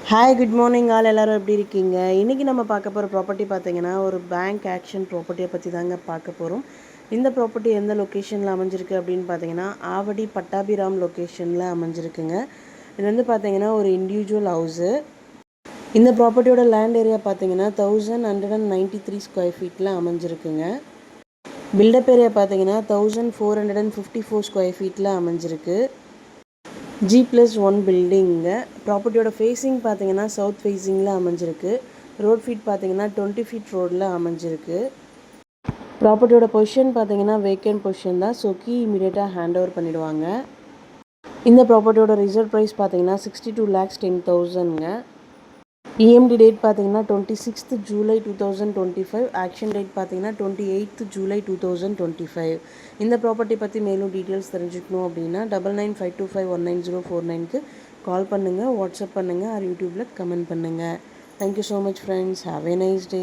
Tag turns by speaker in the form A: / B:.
A: Hi good morning all எல்லோரும் எப்படி இருக்கீங்க? இன்றைக்கி நம்ம பார்க்க போகிற ப்ராப்பர்ட்டி பார்த்தீங்கன்னா ஒரு பேங்க் ஆக்ஷன் ப்ராப்பர்ட்டியை பற்றி தாங்க பார்க்க போகிறோம். இந்த ப்ராப்பர்ட்டி எந்த லொக்கேஷனில் அமைஞ்சிருக்கு அப்படின்னு பார்த்தீங்கன்னா ஆவடி பட்டாபிராம் லொக்கேஷனில் அமைஞ்சிருக்குங்க. இது வந்து பார்த்தீங்கன்னா ஒரு இண்டிவிஜுவல் ஹவுஸு. இந்த ப்ராப்பர்ட்டியோட லேண்ட் ஏரியா பார்த்தீங்கன்னா 1193 ஸ்கொயர் ஃபீட்டில் அமைஞ்சிருக்குங்க. பில்டப் ஏரியா பார்த்தீங்கன்னா 1454 ஸ்கொயர் ஃபீட்டில் அமைஞ்சிருக்கு. G+1 பில்டிங்க. ப்ராப்பர்ட்டியோட ஃபேஸிங் பார்த்தீங்கன்னா சவுத் ஃபேஸிங்கில் அமைஞ்சிருக்கு. ரோட் ஃபீட் பார்த்தீங்கன்னா 20 ஃபீட் ரோடில் அமைஞ்சிருக்கு. ப்ராப்பர்ட்டியோட பொசிஷன் பார்த்தீங்கன்னா வேக்கன்ட் பொசிஷன் தான். ஸோ கீ இமீடியட்டாக ஹேண்ட் ஓவர் பண்ணிவிடுவாங்க. இந்த ப்ராப்பர்ட்டியோட ரிசர்வ் ப்ரைஸ் பார்த்தீங்கன்னா 62,10,000ங்க. இஎம்டி டேட் பார்த்தீங்கன்னா 26th July 2025. ஆக்ஷன் டேட் பார்த்தீங்கன்னா 28th July 2025. இந்த ப்ராப்பர்ட்டி பற்றி மேலும் டீட்டெயில்ஸ் தெரிஞ்சுக்கணும் அப்படின்னா 9952519049க்கு கால் பண்ணுங்கள், வாட்ஸ்அப் பண்ணுங்கள், ஆர் யூடியூப்பில் கமெண்ட் பண்ணுங்கள். Thank you so much friends. Have a nice day.